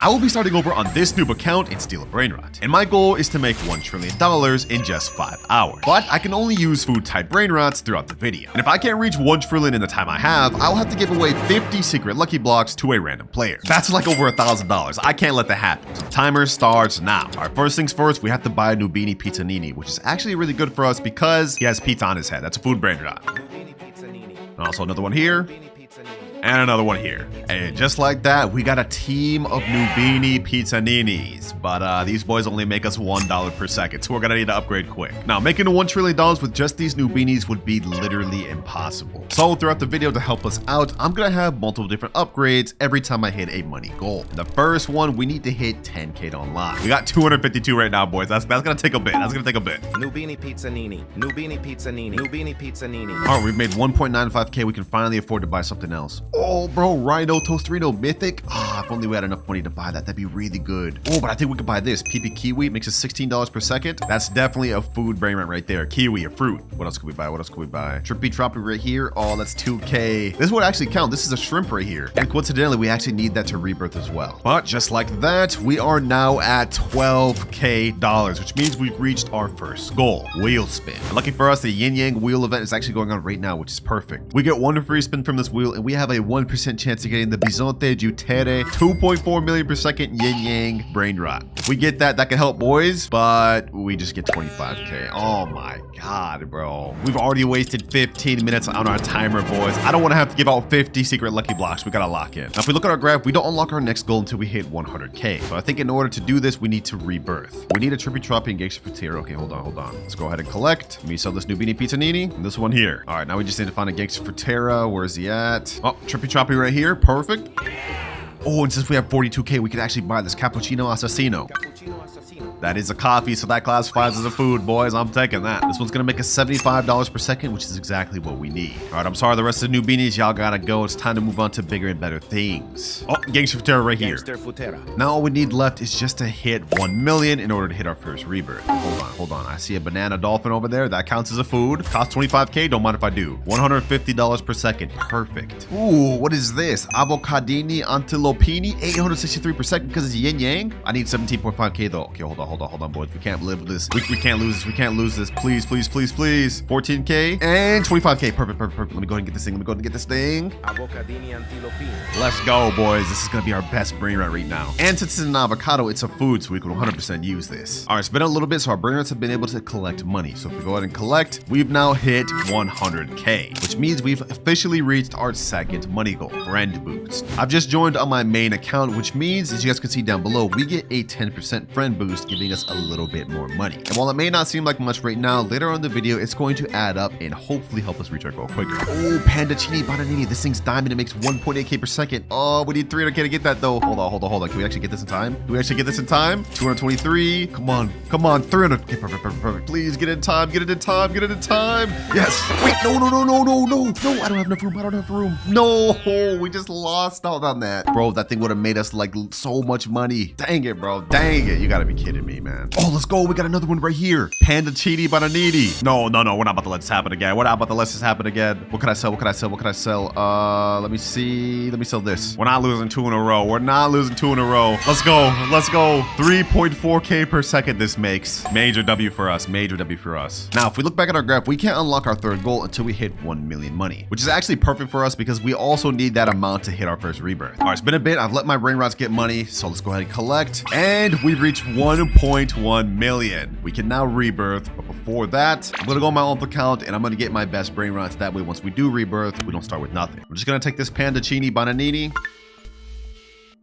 I will be starting over on this noob account and steal a brainrot. And my goal is to make $1 trillion in just 5 hours. But I can only use food type brainrots throughout the video. And if I can't reach 1 trillion in the time I have, I'll have to give away 50 secret lucky blocks to a random player. That's like over $1,000. I can't let that happen. So timer starts now. Alright, first things first, we have to buy a Nubini Pizzanini, which is actually really good for us because he has pizza on his head. That's a food brainrot. And also another one here. And another one here. And just like that, we got a team of Nubini Pizzaninis. But these boys only make us $1 per second, so we're gonna need to upgrade quick. Now, making $1 trillion with just these Nubinis would be literally impossible. So throughout the video, to help us out, I'm gonna have multiple different upgrades every time I hit a money goal. The first one, we need to hit 10K to unlock. We got 252 right now, boys. That's gonna take a bit. That's gonna take a bit. Nubini Pizzanini, Nubini Pizzanini, Nubini Pizzanini. All right, we've made 1.95K. We can finally afford to buy something else. Oh, bro, Rhino, Toasterino, Mythic. Ah, if only we had enough money to buy that, that'd be really good. Oh, but I think we could buy this. PP Kiwi makes us $16 per second. That's definitely a food brain right there. Kiwi, a fruit. What else could we buy? What else could we buy? Trippy Troppy right here. Oh, that's 2K. This would actually count. This is a shrimp right here. And coincidentally, we actually need that to rebirth as well. But just like that, we are now at $12K, which means we've reached our first goal. Wheel spin. And lucky for us, the Yin Yang wheel event is actually going on right now, which is perfect. We get one free spin from this wheel, and we have a 1% chance of getting the Bisonte Jutere 2.4 million per second Yin Yang brainrot. If we get that, that can help, boys, but we just get 25K. Oh my god, bro. We've already wasted 15 minutes on our timer, boys. I don't want to have to give out 50 secret lucky blocks. We gotta lock in. Now, if we look at our graph, we don't unlock our next goal until we hit 100K. So I think in order to do this, we need to rebirth. We need a Trippy Troppy and Geisha Fatira. Okay, hold on. Let's go ahead and collect. Let me sell this Nubini Pizzanini and this one here. All right, now we just need to find a Geisha Fatira. Where is he at? Oh, Trippy Troppy right here. Perfect. Oh, and since we have 42K, we could actually buy this Cappuccino Assassino. That is a coffee, so that classifies as a food, boys. I'm taking that. This one's gonna make us $75 per second, which is exactly what we need. All right, I'm sorry, the rest of the Nubinis, y'all gotta go. It's time to move on to bigger and better things. Oh, Gangster Futera right here. Now all we need left is just to hit 1 million in order to hit our first rebirth. Hold on. I see a banana dolphin over there. That counts as a food. Costs 25K, don't mind if I do. $150 per second, perfect. Ooh, what is this? Avocadini Antilopini, 863 per second because it's yin yang. I need 17.5K though. Okay, hold on, boys. We can't live with this. We can't lose this. We can't lose this. Please. 14K and 25K. Perfect. Let me go ahead and get this thing. Let's go, boys. This is gonna be our best brainrot right now. And since it's an avocado, it's a food, so we can 100% use this. All right, it's been a little bit, so our brainrots have been able to collect money. So if we go ahead and collect, we've now hit 100K, which means we've officially reached our second money goal, friend boost. I've just joined on my main account, which means, as you guys can see down below, we get a 10% friend boost, giving us a little bit more money. And while it may not seem like much right now, later on in the video, it's going to add up and hopefully help us reach our goal quicker. Oh, Pandacini Bananini. This thing's diamond. It makes 1.8K per second. Oh, we need 300K to get that though. Hold on. Can we actually get this in time? Do we actually get this in time? 223. Come on. 300K. Perfect. Please get it in time. Get it in time. Yes. Wait, no. I don't have enough room. No, we just lost out on that. Bro, that thing would have made us like so much money. Dang it, bro. You gotta be kidding me, man. Oh, let's go. We got another one right here. Panda Chidi Bananiti. No. We're not about to let this happen again. What can I sell? Let me see. Let me sell this. We're not losing two in a row. Let's go. 3.4K per second this makes. Major W for us. Now, if we look back at our graph, we can't unlock our third goal until we hit 1 million money, which is actually perfect for us because we also need that amount to hit our first rebirth. All right, it's been a bit. I've let my brainrots get money, so let's go ahead and collect. And we've reached 1.1 million. We can now rebirth, but before that, I'm gonna go on my own account and I'm gonna get my best brainrots. That way, once we do rebirth, we don't start with nothing. I'm just gonna take this Pandacini Bananini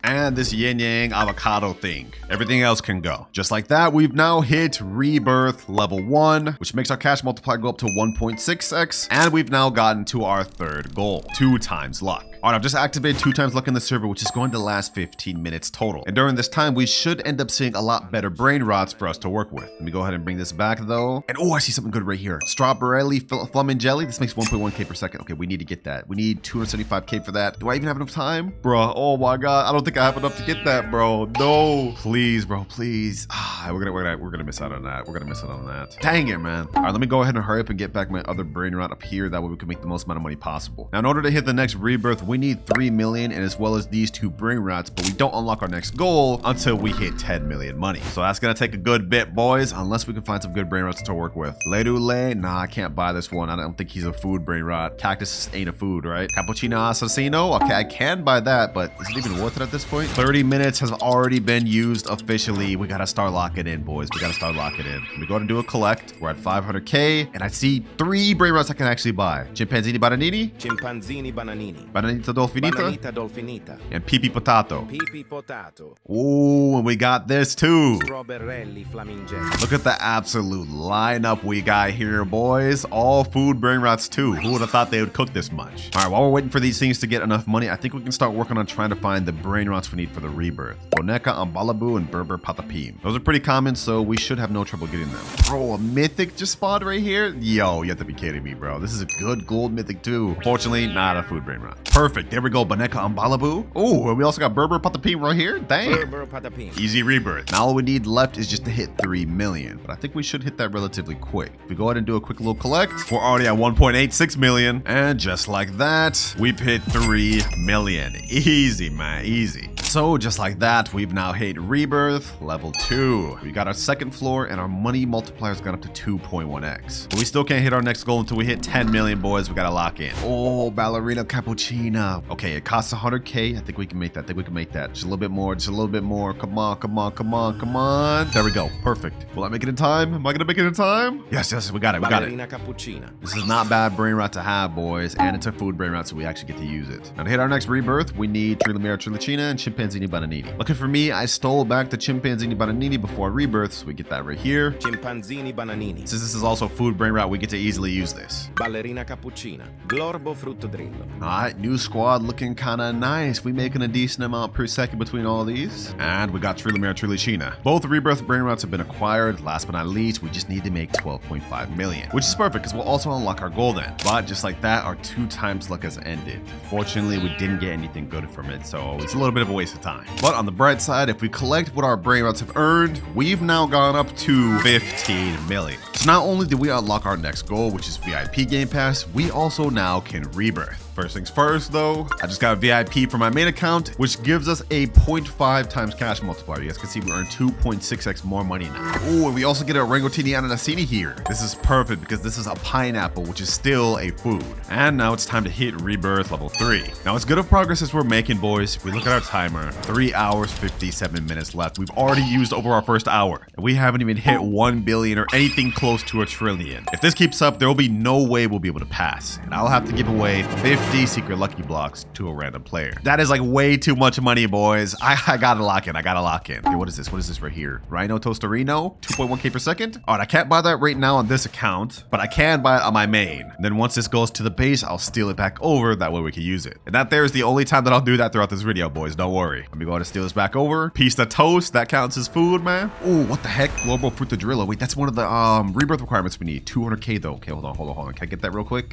and this yin yang avocado thing. Everything else can go. Just like that, we've now hit rebirth level 1, which makes our cash multiplier go up to 1.6x, and we've now gotten to our third goal, 2 times luck. All right, I've just activated 2 times luck in the server, which is going to last 15 minutes total. And during this time, we should end up seeing a lot better brain rots for us to work with. Let me go ahead and bring this back though. And oh, I see something good right here. Strawberry Flamin Jelly. This makes 1.1K per second. Okay, we need to get that. We need 275K for that. Do I even have enough time? Bruh, oh my God. I don't think I have enough to get that, bro. No. Please, bro, please. we're gonna miss out on that. We're gonna miss out on that. Dang it, man. All right, let me go ahead and hurry up and get back my other brain rot up here. That way we can make the most amount of money possible. Now, in order to hit the next rebirth, we need 3 million and as well as these 2 brain rots, but we don't unlock our next goal until we hit 10 million money. So that's gonna take a good bit, boys, unless we can find some good brain rots to work with. Ledule, nah, I can't buy this one. I don't think he's a food brain rot. Cactus ain't a food, right? Cappuccino assassino, okay, I can buy that, but is it even worth it at this point? 30 minutes has already been used officially. We gotta start locking in, boys. We gotta start locking in. We go to do a collect. We're at 500k, and I see 3 brain rots I can actually buy. Chimpanzini bananini, Chimpanzini bananini. bananita dolfinita, Bananita dolfinita. and pipi potato. Pipi potato. Ooh, and we got this too. Strawberelli flamingenti. Look at the absolute lineup we got here, boys. All food brain rots too. Who would have thought they would cook this much? All right, while we're waiting for these things to get enough money, I think we can start working on trying to find the brain rots we need for the rebirth. Boneca, Ambalabu, and Berber Patapim. Those are pretty common, so we should have no trouble getting them. Bro, a mythic just spawned right here? Yo, you have to be kidding me, bro. This is a good gold mythic too. Fortunately, not a food brain rot. Perfect. There we go. Boneca, Ambalabu. Oh, and we also got Berber Patapim right here. Dang. Berber patapim. Easy rebirth. Now all we need left is just to hit 3 million, but I think we should hit that relatively quick. If we go ahead and do a quick little collect, we're already at 1.86 million, and just like that, we've hit 3 million. Easy, man, easy. So just like that, we've now hit rebirth level 2. We got our second floor and our money multiplier's gone up to 2.1x. But we still can't hit our next goal until we hit 10 million, boys. We gotta lock in. Oh, ballerina cappuccina. Okay, it costs 100k. I think we can make that. I think we can make that. Just a little bit more. Just a little bit more. Come on, come on, come on, come on. There we go. Perfect. Will I make it in time? Am I gonna make it in time? Yes, yes, we got it. We got it. Ballerina cappuccina. This is not bad brain rot to have, boys, and it's a food brain rot, so we actually get to use it. Now to hit our next rebirth, we need Trilamera Trilicina and Chimpanzini Bananini. Lucky for me, I stole back the Chimpanzini Bananini before rebirth, so we get that right here. Chimpanzini bananini. Since this is also food brain rot, we get to easily use this. Ballerina cappuccina. Glorbo frutto drillo. Alright, new squad looking kinda nice. We making a decent amount per second between all these. And we got Trilamera Trilicina. Both rebirth brain rots have been acquired. Last but not least, we just need to make 12.5 million, which is perfect because we'll also unlock our goal then. But just like that, our 2 times luck has ended. Fortunately, we didn't get anything good from it, so it's a little bit of a waste of time. But on the bright side, if we collect what our brain rots have earned, we've now gone up to 15 million. So not only did we unlock our next goal, which is VIP Game Pass, we also now can rebirth. First things first though, I just got VIP for my main account, which gives us a 0.5 times cash multiplier. You guys can see we earn 2.6x more money now. Oh, and we also get a Rangotini Ananasini here. This is perfect because this is a pineapple, which is still a food. And now it's time to hit rebirth level 3. Now as good of progress as we're making, boys, if we look at our timer, 3 hours, 57 minutes left. We've already used over our first hour, and we haven't even hit 1 billion or anything close to a trillion. If this keeps up, there will be no way we'll be able to pass, and I'll have to give away 50 secret lucky blocks to a random player. That is like way too much money, boys. I gotta lock in. I gotta lock in. Okay, what is this? What is this right here? Rhino Tostarino, 2.1k per second. All right, I can't buy that right now on this account, but I can buy it on my main. And then once this goes to the base, I'll steal it back over. That way we can use it. And that there is the only time that I'll do that throughout this video, boys. Don't worry. Let me go ahead and steal this back over. Piece of toast. That counts as food, man. Oh, what the heck? Global Frutadrillo. Wait, that's one of the rebirth requirements we need. 200k though. Okay, hold on. Can I get that real quick?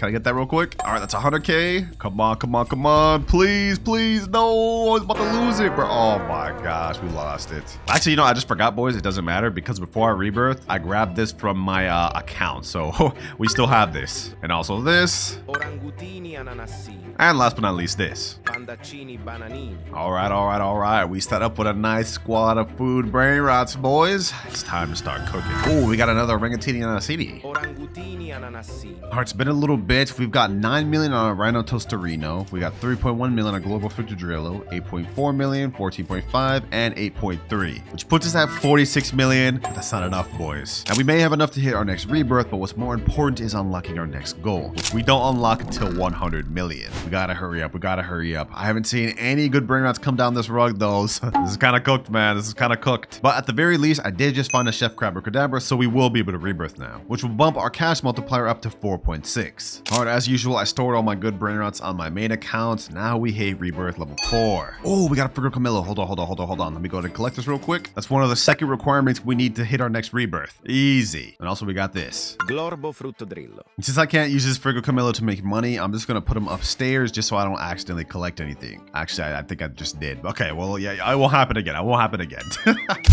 All right, that's 100k. Come on. Please. No, I was about to lose it, bro. Oh my gosh, we lost it. Actually, you know, I just forgot, boys. It doesn't matter because before I rebirth, I grabbed this from my account. So we still have this. And also this. Orangutini ananasini. And last but not least, this. Pandaccini bananini. All right. We set up with a nice squad of food brain rots, boys. It's time to start cooking. Oh, we got another Rangatini Ananasini. Orangutini ananasini. All right, it's been a little bit. We've got 9 million on our Rhino Tostarino. We got 3.1 million on Global Frutadrillo, 8.4 million, 14.5, and 8.3, which puts us at 46 million. But that's not enough, boys. Now, we may have enough to hit our next rebirth, but what's more important is unlocking our next goal, which we don't unlock until 100 million. We gotta hurry up. I haven't seen any good brain rots come down this rug, though. So this is kind of cooked, man. But at the very least, I did just find a Chef Crab or Cadabra, so we will be able to rebirth now, which will bump our cash multiplier up to 4.6. All right, as usual, I stored all my good brain rots Brainrots on my main account. Now we hit rebirth level 4. Oh, we got a Frigga Camillo. Hold on. Let me go ahead and collect this real quick. That's one of the second requirements we need to hit our next rebirth. Easy. And also we got this. Glorbo frutto drillo. Since I can't use this Frigga Camillo to make money, I'm just gonna put him upstairs just so I don't accidentally collect anything. Actually, I think I just did. Okay, well, yeah, it won't happen again.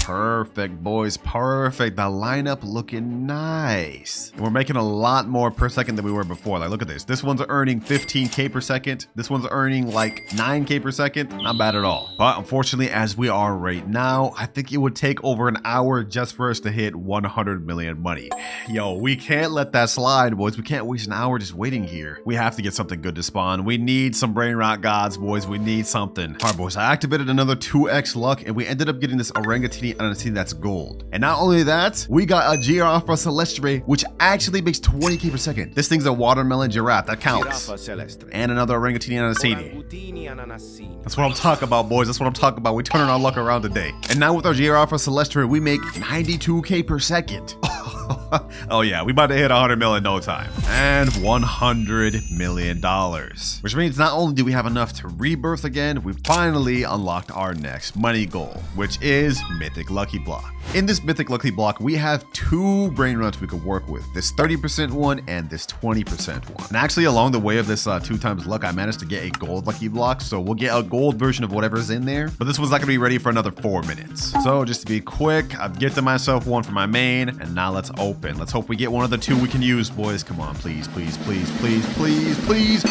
Perfect, boys. Perfect. The lineup looking nice. And we're making a lot more per second than we were before. Like, look at this. This one's earning 15K per second. This one's earning like 9K per second. Not bad at all. But unfortunately, as we are right now, I think it would take over an hour just for us to hit 100 million money. Yo, we can't let that slide, boys. We can't waste an hour just waiting here. We have to get something good to spawn. We need some brain rot gods, boys. We need something. All right, boys. I activated another 2x luck, and we ended up getting this orangutan ananasini that's gold. And not only that, we got a Giraffa Celestre, which actually makes 20K per second. This thing's a watermelon giraffe. That counts. And another orangutan ananasini. That's what I'm talking about, boys. That's what I'm talking about. We're turning our luck around today. And now with our Giraffa Celestre, we make 92K per second. Oh yeah, we about to hit 100 million in no time. And $100 million. Which means not only do we have enough to rebirth again, we finally unlocked our next money goal, which is Mythic Lucky Block. In this Mythic Lucky Block, we have 2 brain runs we could work with. This 30% one and this 20% one. And actually along the way of this 2 times luck, I managed to get a gold lucky block. So we'll get a gold version of whatever's in there. But this one's not gonna be ready for another 4 minutes. So just to be quick, I've gifted myself one for my main, and now let's open. Let's hope we get one of the 2 we can use, boys. Come on, please.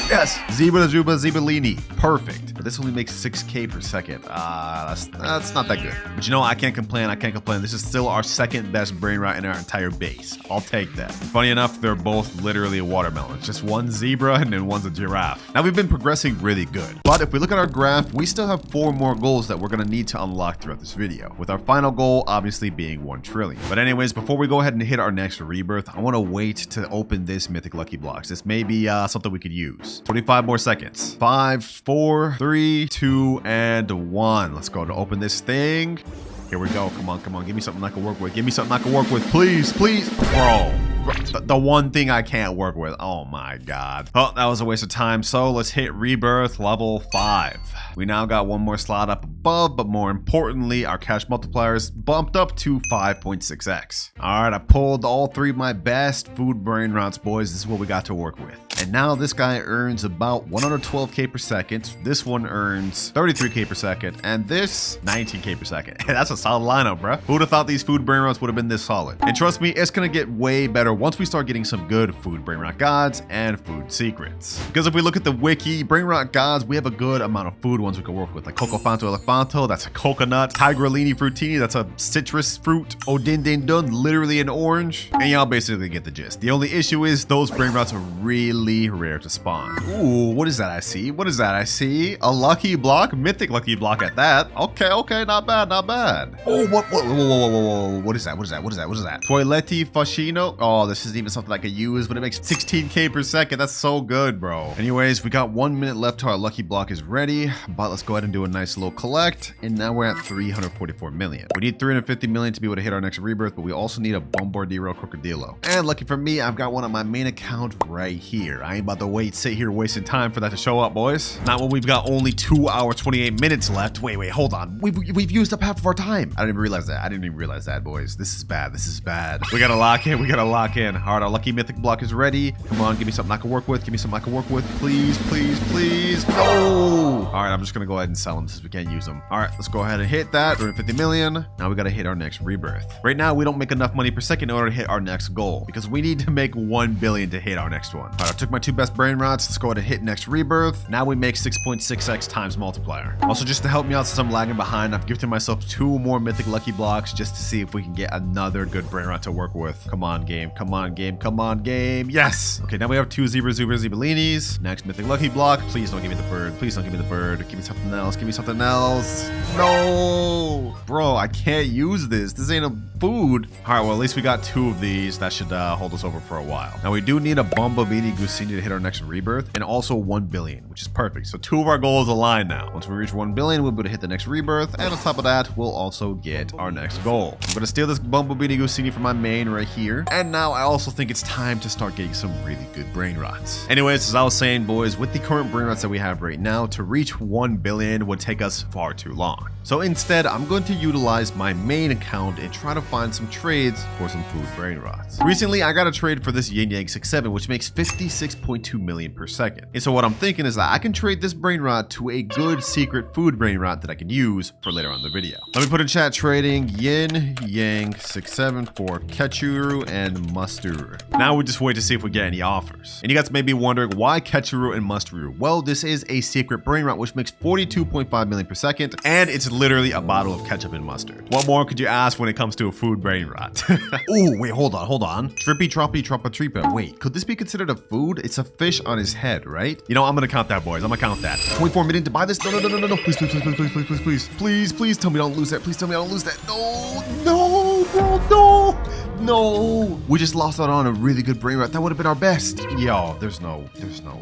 Yes! Zebellini. Perfect. But this only makes 6K per second. That's not that good. But you know, I can't complain. This is still our second best brain rot in our entire base. I'll take that. Funny enough, they're both literally watermelons. Just one zebra and then one's a giraffe. Now we've been progressing really good. But if we look at our graph, we still have 4 more goals that we're gonna need to unlock throughout this video. With our final goal obviously being 1 trillion. But anyways, before we go ahead and hit our next rebirth, I want to wait to open this Mythic Lucky Blocks. This may be something we could use. 25 more seconds. 5, 4, 3, 2, and 1. Let's go to open this thing. Here we go. Come on. Give me something I can work with. Please. Bro. The one thing I can't work with. Oh my god. Oh, that was a waste of time. So let's hit rebirth level 5. We now got 1 more slot up above, but more importantly, our cash multipliers bumped up to 5.6x. All right, I pulled all 3 of my best food brain rots, boys. This is what we got to work with. And now this guy earns about 112K per second. This one earns 33K per second. And this 19K per second. That's a solid lineup, bro. Who would have thought these food brain rots would have been this solid? And trust me, it's going to get way better once we start getting some good food brain rot gods and food secrets. Because if we look at the wiki, brain rot gods, we have a good amount of food ones we can work with. Like Coco Fanto Elefanto, that's a coconut. Tigrellini Frutini, that's a citrus fruit. Odin Din Dun, literally an orange. And y'all basically get the gist. The only issue is those brain rots are really rare to spawn. Ooh, what is that I see? A lucky block? Mythic lucky block at that. Okay, not bad. Oh, whoa. What is that? Toiletti Fascino. Oh, this isn't even something I could use, but it makes 16K per second. That's so good, bro. Anyways, we got 1 minute left till our lucky block is ready, but let's go ahead and do a nice little collect. And now we're at 344 million. We need 350 million to be able to hit our next rebirth, but we also need a Bombardiro Crocodilo. And lucky for me, I've got one on my main account right here. I ain't about to sit here wasting time for that to show up, boys. Not when we've got only 2 hours, 28 minutes left. Wait, hold on. We've used up half of our time. I didn't even realize that, boys. This is bad. We gotta lock in. All right, our lucky mythic block is ready. Come on, give me something I can work with. Please. No! All right, I'm just gonna go ahead and sell them since we can't use them. All right, let's go ahead and hit that. 350 million. Now we gotta hit our next rebirth. Right now, we don't make enough money per second in order to hit our next goal because we need to make 1 billion to hit our next one. All right, I took my 2 best brain rots. Let's go ahead and hit next rebirth. Now we make 6.6x times multiplier. Also, just to help me out since I'm lagging behind, I've gifted myself 2 more mythic lucky blocks just to see if we can get another good brain rot to work with. Come on, game. Yes! Okay, now we have 2 Zebellinis. Next mythic lucky block. Please don't give me the bird. Give me something else. No! Bro, I can't use this. This ain't a food. All right, well, at least we got 2 of these. That should hold us over for a while. Now, we do need a Bombabini Goose Gusini to hit our next rebirth, and also 1 billion, which is perfect. So 2 of our goals align now. Once we reach 1 billion, we'll be able to hit the next rebirth, and on top of that, we'll also get our next goal. I'm gonna steal this Bumblebee Gusini from my main right here, and now I also think it's time to start getting some really good brain rots. Anyways, as I was saying, boys, with the current brain rots that we have right now, to reach 1 billion would take us far too long. So instead, I'm going to utilize my main account and try to find some trades for some food brain rots. Recently, I got a trade for this Yin Yang 6-7, which makes 56.2 million per second. And so what I'm thinking is that I can trade this brain rot to a good secret food brain rot that I can use for later on in the video. Let me put in chat trading Yin Yang 6-7 for Ketchuru and Musturu. Now we just wait to see if we get any offers. And you guys may be wondering why Ketchuru and Musturu. Well, this is a secret brain rot which makes 42.5 million per second, and it's literally a bottle of ketchup and mustard. What more could you ask when it comes to a food brain rot? Ooh, wait, hold on. Trippy Troppy Troppa Tripa. Wait, could this be considered a food? It's a fish on his head, right? You know, I'm gonna count that, boys. I'm gonna count that. 24 million to buy this? No. Please tell me I don't lose that. Please tell me I don't lose that. No, bro, no. We just lost out on a really good brain rot. That would have been our best. Yo, there's no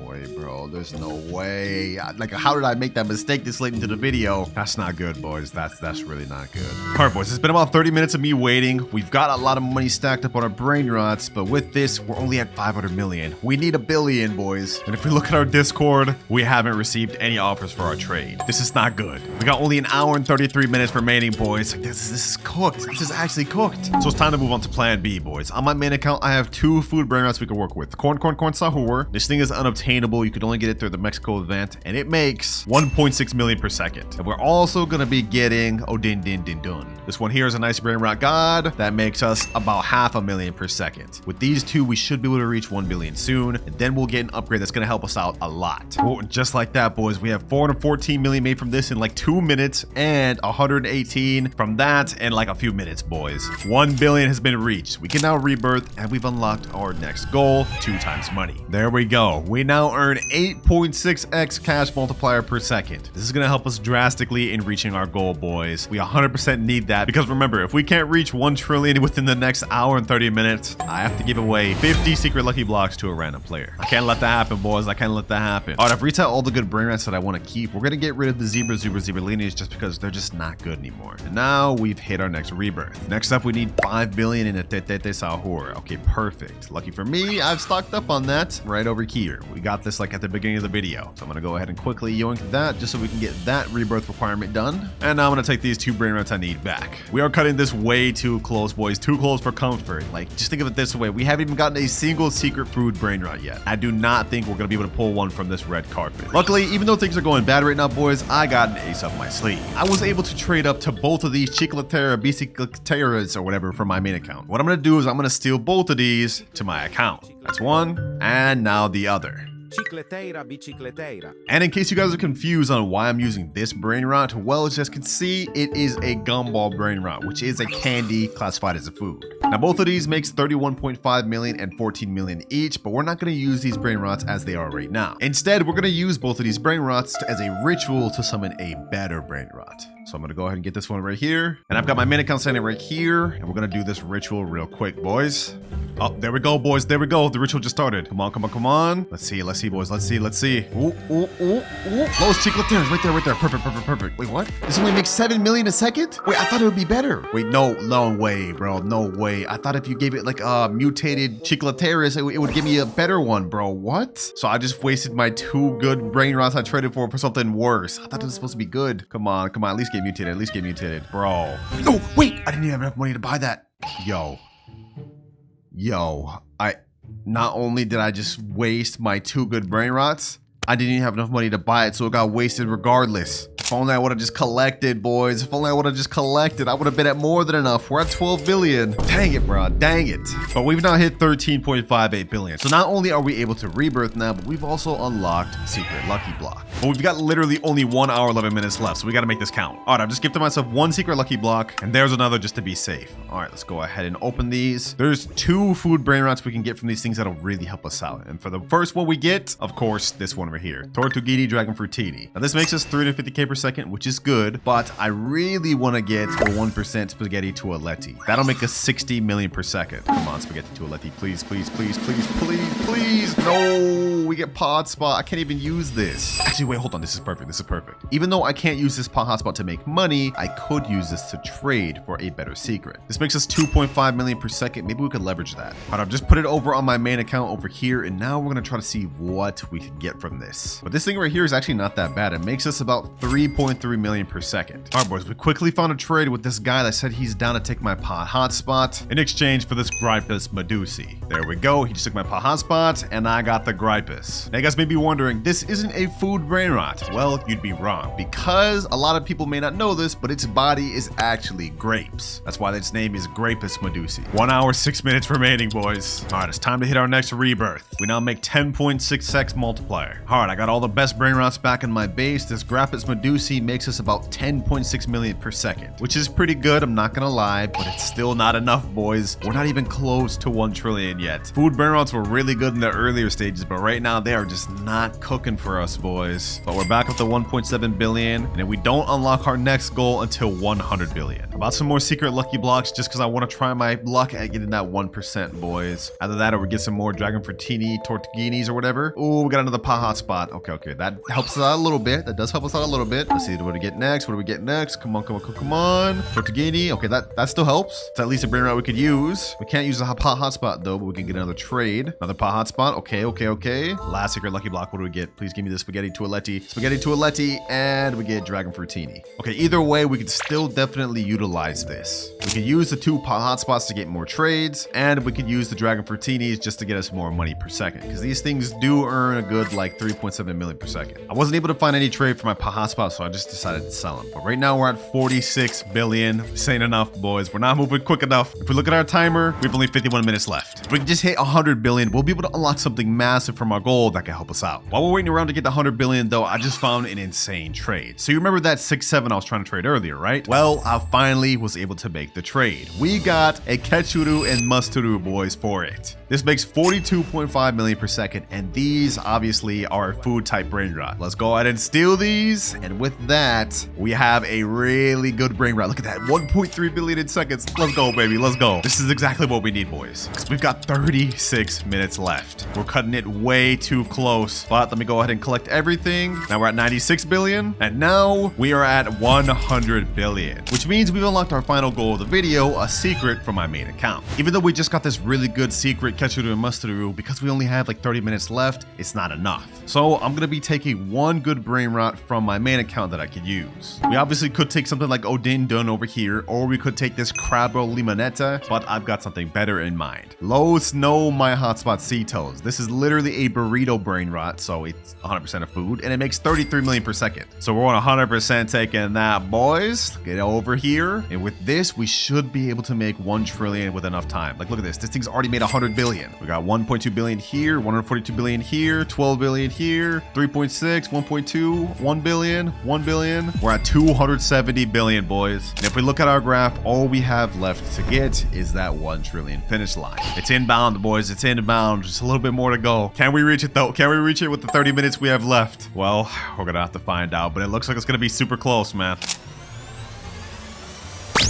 way, bro. There's no way. Like, how did I make that mistake this late into the video? That's not good, boys. That's really not good. All right, boys. It's been about 30 minutes of me waiting. We've got a lot of money stacked up on our brain rots, but with this, we're only at 500 million. We need 1 billion, boys. And if we look at our Discord, we haven't received any offers for our trade. This is not good. We got only 1 hour and 33 minutes remaining, boys. Like, this is cooked. This is actually cooked. So it's time to move on to plan B, boys. On my main account, I have 2 food brain rots we can work with. Corn Sahur. This thing is unobtainable. You can only get it through the Mexico event, and it makes 1.6 million per second. And we're also gonna be getting Din Dun. This one here is a nice brain rot god that makes us about 500,000 per second. With these 2, we should be able to reach 1 billion soon, and then we'll get an upgrade that's gonna help us out a lot. Oh, just like that, boys, we have 414 million made from this in like 2 minutes, and 118 from that in like a few minutes, boys. 1 billion has been reached. We can now rebirth, and we've unlocked our next goal, 2 times money. There we go. We now earn 8.6x cash multiplier per second. This is gonna help us drastically in reaching our goal, boys. We 100% need that, because remember, if we can't reach 1 trillion within the next hour and 30 minutes, I have to give away 50 secret lucky blocks to a random player. I can't let that happen, boys. I can't let that happen. All right, I've reached out all the good brain rats that I want to keep. We're gonna get rid of the zebra lineage just because they're just not good anymore. And now we've hit our next rebirth. Next up, we need 5 billion in a Tete Sahur. Okay, perfect. Lucky for me, I've stocked up on that right over here. We got this like at the beginning of the video. So I'm gonna go ahead and quickly yoink that just so we can get that rebirth requirement done. And now I'm gonna take these 2 brain rats I need back. We are cutting this way too close, boys. Too close for comfort. Like, just think of it this way. We haven't even gotten a single secret food brain rot yet. I do not think we're gonna be able to pull one from this red carpet. Luckily, even though things are going bad right now, boys, I got an ace up my sleeve. I was able to trade up to both of these Chiclatera, Bicicleteras, or whatever from my main account. What I'm gonna do is I'm gonna steal both of these to my account. That's one, and now the other. Chicleteira, bicicleteira. And in case you guys are confused on why I'm using this brain rot, well, as you guys can see, it is a gumball brain rot, which is a candy classified as a food. Now, both of these makes 31.5 million and 14 million each, but we're not going to use these brain rots as they are right now. Instead, we're going to use both of these brain rots as a ritual to summon a better brain rot. So I'm going to go ahead and get this one right here. And I've got my main account standing right here. And we're going to do this ritual real quick, boys. Oh, there we go, boys. There we go. The ritual just started. Come on. Let's see, boys. Let's see. Ooh. Los Chicleteras, right there. Perfect. Wait, what? This only makes 7 million a second? Wait, I thought it would be better. Wait, no way, bro. No way. I thought if you gave it like a mutated Chicleteras, it would give me a better one, bro. What? So I just wasted my 2 good brain rots I traded for something worse. I thought it was supposed to be good. Come on. At least get mutated. Bro. No, wait. I didn't even have enough money to buy that. Yo, not only did I just waste my 2 good brain rots, I didn't even have enough money to buy it, so it got wasted regardless. If only I would have just collected, boys. If only I would have just collected, I would have been at more than enough. We're at 12 billion. Dang it, bro. Dang it. But we've now hit 13.58 billion. So not only are we able to rebirth now, but we've also unlocked Secret Lucky Block. But we've got literally only 1 hour, 11 minutes left, so we got to make this count. All right, I've just gifted myself 1 Secret Lucky Block, and there's another just to be safe. All right, let's go ahead and open these. There's 2 food brain rots we can get from these things that'll really help us out. And for the first one we get, of course, this one over here. Tortuguini Dragon Fruitini. Now this makes us 350k per second, which is good, but I really want to get a 1% spaghetti toaletti. That'll make us 60 million per second. Come on, spaghetti toaletti, please, please, please, please, please, please. No, we get pod spot. I can't even use this. Actually, wait, hold on. This is perfect. This is perfect. Even though I can't use this pod hotspot to make money, I could use this to trade for a better secret. This makes us 2.5 million per second. Maybe we could leverage that. All right, I've just put it over on my main account over here, and now we're gonna try to see what we can get from this. But this thing right here is actually not that bad. It makes us about 3.3 million per second. All right, boys, we quickly found a trade with this guy that said he's down to take my pod hotspot in exchange for this Gripus Medusi. There we go. He just took my pod hotspot, and I got the Gripus. Now, you guys may be wondering, this isn't a food brain rot. Well, you'd be wrong, because a lot of people may not know this, but its body is actually grapes. That's why its name is Grapus Medusi. 1 hour, 6 minutes remaining, boys. All right, it's time to hit our next rebirth. We now make 10.6x multiplier. All right, I got all the best brain rots back in my base. This Grapus Medusi makes us about 10.6 million per second, which is pretty good, I'm not gonna lie, but it's still not enough, boys. We're not even close to 1 trillion yet. Food brain rots were really good in the earlier stages, but right now they are just not cooking for us, boys. But we're back up to 1.7 billion, and we don't unlock our next goal until 100 billion. About some more secret lucky blocks, just because I want to try my luck at getting that 1%, boys. Either that or we get some more Dragon Fruttini Tortuguinis or whatever. Oh, we got another pot hotspot. Okay, that helps us out a little bit. That does help us out a little bit. Let's see, what do we get next? What do we get next? Come on. Tortuguini. Okay, that still helps. It's at least a brain rot we could use. We can't use a pot hotspot though, but we can get another trade. Another pot hotspot. Okay. Last secret lucky block. What do we get? Please give me the spaghetti toaletti, and we get Dragon Fruttini. Okay, either way, we could still definitely utilize this. We could use the 2 pot hotspots to get more trades, and we could use the Dragon Fruitinis just to get us more money per second, because these things do earn a good like 3.7 million per second. I wasn't able to find any trade for my pot hotspot, so I just decided to sell them. But right now we're at 46 billion. This ain't enough, boys. We're not moving quick enough. If we look at our timer, we have only 51 minutes left. If we can just hit 100 billion, we'll be able to unlock something massive from our goal that can help us out. While we're waiting around to get the 100 billion though, I just found an insane trade. So you remember that 6-7 I was trying to trade earlier, right? Well, I finally was able to make the trade. We got a Ketchuru and Musturu, boys, for it. This makes 42.5 million per second, and these obviously are food type brain rot. Let's go ahead and steal these, and with that, we have a really good brain rot. Look at that, 1.3 billion in seconds. Let's go, baby, let's go. This is exactly what we need, boys, because we've got 36 minutes left. We're cutting it way too close, but let me go ahead and collect everything. Now we're at 96 billion, and now we are at 100 billion, which means we've unlocked our final goal of the video, a secret from my main account. Even though we just got this really good secret Ketchuru and Musturu, because we only have like 30 minutes left, it's not enough. So I'm gonna be taking 1 good brain rot from my main account that I could use. We obviously could take something like Odin Dun over here, or we could take this Crabbo Limonetta, but I've got something better in mind. Los No My Hotspot Cetos. This is literally a burrito brain rot, so it's 100% of food, and it makes 33 million per second. So we're 100% taking that, boys. Get over here, and with this, we should be able to make 1 trillion with enough time. Like, look at this. This thing's already made 100 billion. We got 1.2 billion here, 142 billion here, 12 billion here, 3.6, 1.2, 1 billion, 1 billion. We're at 270 billion, boys. And if we look at our graph, all we have left to get is that 1 trillion finish line. It's inbound, boys. It's inbound. Just a little bit more to go. Can we reach it though? Can we reach it with the 30 minutes we have left? Well, we're gonna have to find out, but it looks like it's gonna be super close, man.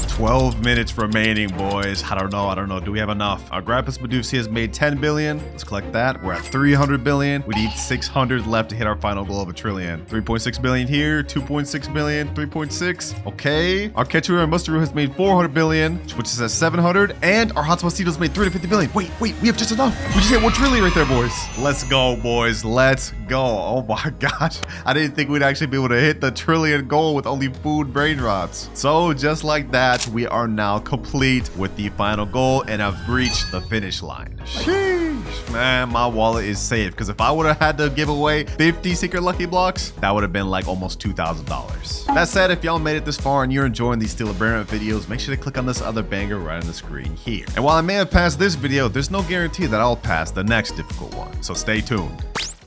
12 minutes remaining, boys. I don't know. Do we have enough? Our Grapus Medusi has made 10 billion. Let's collect that. We're at 300 billion. We need 600 left to hit our final goal of 1 trillion. 3.6 billion here, 2.6 billion, 3.6. Okay. Our Ketchuru and Musturu has made 400 billion, which is at 700. And our Hotspot Cetos made 350 billion. Wait, we have just enough. We just hit 1 trillion right there, boys. Let's go, boys. Let's go. Oh my gosh. I didn't think we'd actually be able to hit the trillion goal with only food brain rots. So just like that, we are now complete with the final goal and have reached the finish line. Sheesh, man, my wallet is safe, because if I would have had to give away 50 secret lucky blocks, that would have been like almost $2,000. That said, if y'all made it this far and you're enjoying these Steal a Brainrot videos, make sure to click on this other banger right on the screen here. And while I may have passed this video, there's no guarantee that I'll pass the next difficult one, so stay tuned.